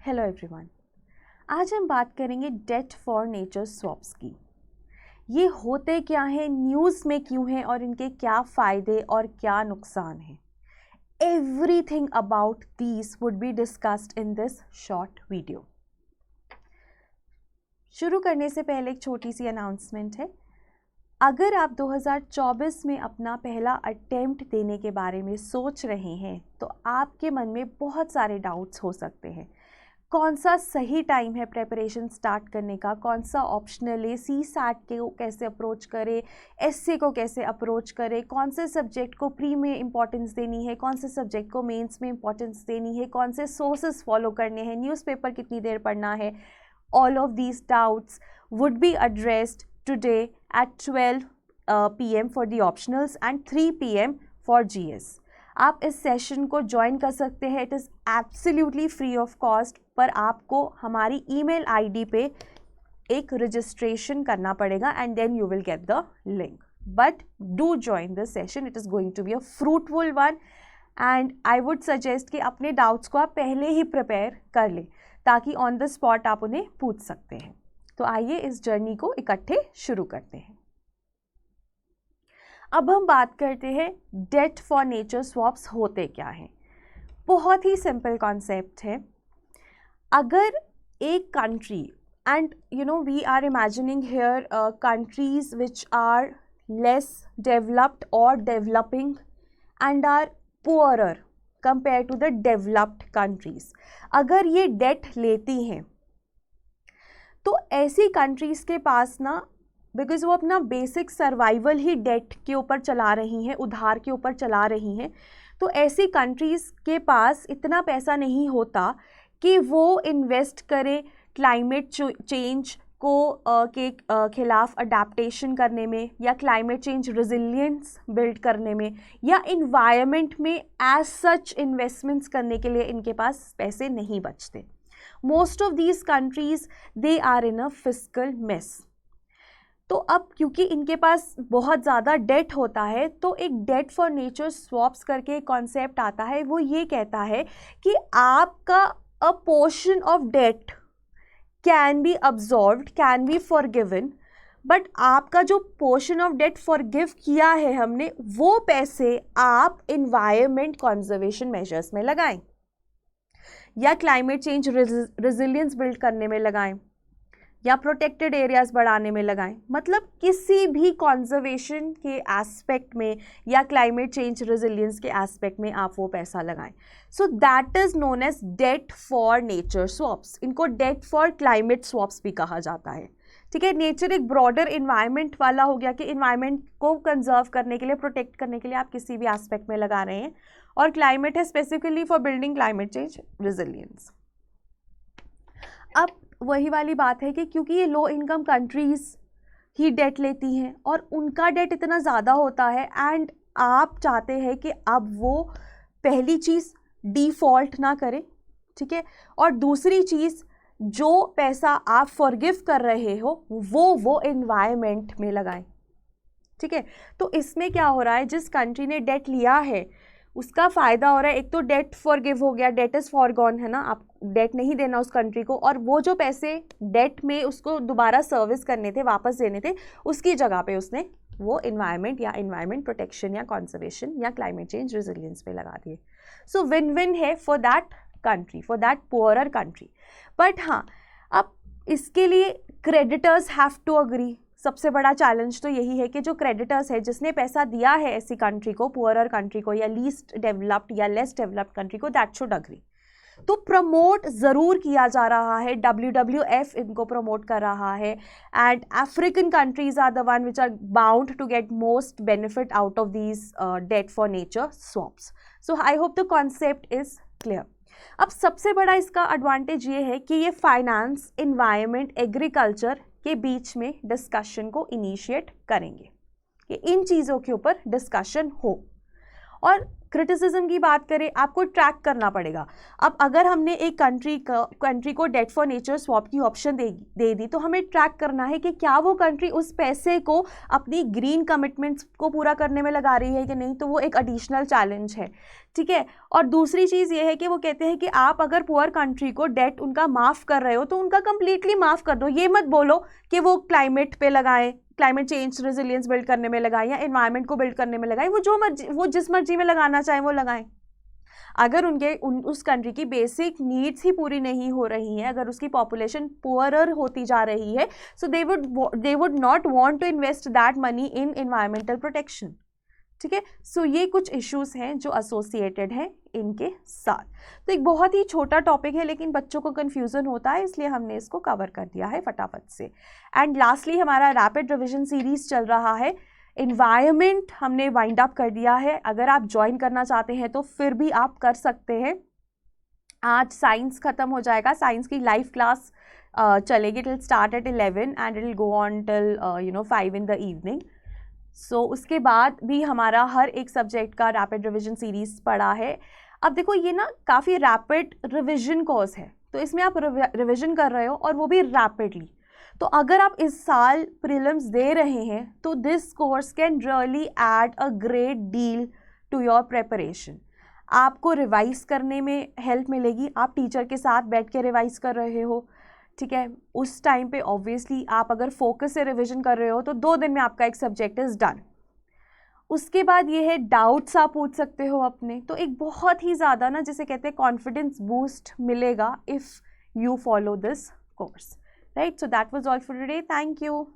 Hello everyone. आज हम बात करेंगे डेट फॉर नेचर स्वैप्स की। ये होते क्या हैं, न्यूज़ में क्यों हैं और इनके क्या फ़ायदे और क्या नुकसान हैं। Everything about these would be discussed in this short video. शुरू करने से पहले एक छोटी सी अनाउंसमेंट है। अगर आप 2024 में अपना पहला अटेम्प्ट देने के बारे में सोच रहे हैं तो आपके मन में बहुत सारे डाउट्स हो सकते हैं। कौन सा सही टाइम है प्रेपरेशन स्टार्ट करने का, कौन सा ऑप्शनल है, CSAT को कैसे अप्रोच करें, एसए को कैसे अप्रोच करें, कौन से सब्जेक्ट को प्री में इंपॉर्टेंस देनी है, कौन से सब्जेक्ट को मेंस में इंपॉर्टेंस देनी है, कौन से सोर्सेज फॉलो करने हैं, न्यूज़पेपर कितनी देर पढ़ना है। All of these doubts would be addressed today at 12 PM for the optionals and 3 PM for GS। आप इस सेशन को ज्वाइन कर सकते हैं। It is absolutely free of cost, पर आपको हमारी ईमेल आईडी पे एक रजिस्ट्रेशन करना पड़ेगा and then you will get the link. But do join this session, it is going to be a fruitful one and I would suggest कि अपने doubts को आप पहले ही प्रिपेयर कर लें ताकि ऑन द स्पॉट आप उन्हें पूछ सकते हैं। तो आइए इस जर्नी को इकट्ठे शुरू करते हैं। अब हम बात करते हैं डेट फॉर नेचर स्वैप्स होते क्या हैं। बहुत ही सिंपल कॉन्सेप्ट है। अगर एक country, and you know we are imagining here countries which are less developed or developing and are poorer compare to the developed countries, अगर ये डेट लेती हैं तो ऐसी कंट्रीज़ के पास ना, बिकॉज वो अपना बेसिक सर्वाइवल ही डेट के ऊपर चला रही हैं, उधार के ऊपर चला रही हैं, तो ऐसी कंट्रीज़ के पास इतना पैसा नहीं होता कि वो इन्वेस्ट करे क्लाइमेट चेंज को के खिलाफ अडेप्टेशन करने में, या क्लाइमेट चेंज रेजिलियंस बिल्ड करने में, या इन्वायरमेंट में एज सच इन्वेस्टमेंट्स करने के लिए इनके पास पैसे नहीं बचते। Most of these countries they are in a fiscal mess। तो अब क्योंकि इनके पास बहुत ज़्यादा डेट होता है तो एक डेट फॉर नेचर स्वैप्स करके एक कॉन्सेप्ट आता है। वो ये कहता है कि आपका अ portion of date can be absorbed, can be forgiven, but आपका जो पोर्शन ऑफ डेट फॉरगिव किया है हमने, वो पैसे आप इन्वायरमेंट कंजर्वेशन मेजर्स में लगाएं या क्लाइमेट चेंज रेजिलियंस बिल्ड करने में लगाएं या प्रोटेक्टेड एरियाज बढ़ाने में लगाएं। मतलब किसी भी कंजर्वेशन के एस्पेक्ट में या क्लाइमेट चेंज रेजिलियंस के एस्पेक्ट में आप वो पैसा लगाएं। So that is known as debt for nature swaps. इनको डेट फॉर क्लाइमेट स्वैप्स भी कहा जाता है। ठीक है, नेचर एक ब्रॉडर इन्वायरमेंट वाला हो गया कि इन्वायरमेंट को कंजर्व करने के लिए, प्रोटेक्ट करने के लिए आप किसी भी एस्पेक्ट में लगा रहे हैं, और क्लाइमेट है specifically for building climate change resilience. अब वही वाली बात है कि क्योंकि ये लो इनकम कंट्रीज ही डेट लेती हैं और उनका डेट इतना ज़्यादा होता है, एंड आप चाहते हैं कि अब वो पहली चीज़ डिफ़ॉल्ट ना करें, ठीक है, और दूसरी चीज़ जो पैसा आप फॉरगिव कर रहे हो वो एनवायरनमेंट में लगाएं। ठीक है, तो इसमें क्या हो रहा है, जिस कंट्री ने डेट लिया है उसका फ़ायदा हो रहा है। एक तो डेट फॉरगिव हो गया, डेट इज़ फॉरगॉन है ना, आप डेट नहीं देना उस कंट्री को, और वो जो पैसे डेट में उसको दोबारा सर्विस करने थे, वापस देने थे, उसकी जगह पे उसने वो इन्वायरमेंट या इन्वायरमेंट प्रोटेक्शन या कंजर्वेशन या क्लाइमेट चेंज रेजिलियंस पे लगा दिए। सो विन विन है for that country, for that poorer country. But हाँ, अब इसके लिए क्रेडिटर्स हैव टू अग्री। सबसे बड़ा चैलेंज तो यही है कि जो क्रेडिटर्स है, जिसने पैसा दिया है ऐसी कंट्री को, पुअरर कंट्री को या लीस्ट डेवलप्ड या लेस डेवलप्ड कंट्री को, दैट शुड अग्री। तो प्रमोट ज़रूर किया जा रहा है, WWF इनको प्रमोट कर रहा है, and African countries are the one which are bound to get most benefit out of these debt for nature swaps. So I hope the concept is clear. अब सबसे बड़ा इसका एडवांटेज ये है कि ये फाइनेंस, इन्वायरमेंट, एग्रीकल्चर के बीच में डिस्कशन को इनिशिएट करेंगे कि इन चीज़ों के ऊपर डिस्कशन हो, और क्रिटिसिज्म की बात करें, आपको ट्रैक करना पड़ेगा। अब अगर हमने एक कंट्री को डेट फॉर नेचर स्वैप की ऑप्शन दे दी, तो हमें ट्रैक करना है कि क्या वो कंट्री उस पैसे को अपनी ग्रीन कमिटमेंट्स को पूरा करने में लगा रही है कि नहीं, तो वो एक एडिशनल चैलेंज है, ठीक है। और दूसरी चीज़ ये है कि वो कहते हैं कि आप अगर पुअर कंट्री को डेट उनका माफ़ कर रहे हो तो उनका कंप्लीटली माफ़ कर दो। ये मत बोलो कि वो क्लाइमेट पे लगाएं, क्लाइमेट चेंज रेजिलियंस बिल्ड करने में लगाएं या एनवायरनमेंट को बिल्ड करने में लगाएं, वो जिस मर्जी में लगाना चाहें वो लगाएं। अगर उस कंट्री की बेसिक नीड्स ही पूरी नहीं हो रही हैं, अगर उसकी पॉपुलेशन पुअरर होती जा रही है, so they would not want to invest that money in environmental protection, ठीक है। सो ये कुछ इश्यूज हैं जो एसोसिएटेड हैं इनके साथ। तो एक बहुत ही छोटा टॉपिक है लेकिन बच्चों को कन्फ्यूज़न होता है, इसलिए हमने इसको कवर कर दिया है फटाफट से। एंड लास्टली हमारा रैपिड रिविजन सीरीज चल रहा है। एनवायरनमेंट हमने वाइंड अप कर दिया है, अगर आप ज्वाइन करना चाहते हैं तो फिर भी आप कर सकते हैं। आज साइंस ख़त्म हो जाएगा, साइंस की लाइव क्लास चलेगी, it will start at 11 and it will go on till 5 in the evening। सो उसके बाद भी हमारा हर एक सब्जेक्ट का रैपिड रिविजन सीरीज़ पड़ा है। अब देखो ये ना काफ़ी रैपिड रिविजन कोर्स है, तो इसमें आप रिविजन कर रहे हो और वो भी रैपिडली। तो अगर आप इस साल प्रीलिम्स दे रहे हैं तो this course can really add a great deal to your preparation. आपको रिवाइज करने में हेल्प मिलेगी, आप टीचर के साथ बैठ के रिवाइज कर रहे हो, ठीक है। उस टाइम पे ऑब्वियसली आप अगर फोकस से रिवीजन कर रहे हो तो 2 दिन में आपका एक सब्जेक्ट इज़ डन। उसके बाद ये है डाउट्स आप पूछ सकते हो अपने, तो एक बहुत ही ज़्यादा ना जिसे कहते हैं कॉन्फिडेंस बूस्ट मिलेगा if you follow this course, right. So that was all for today, thank you.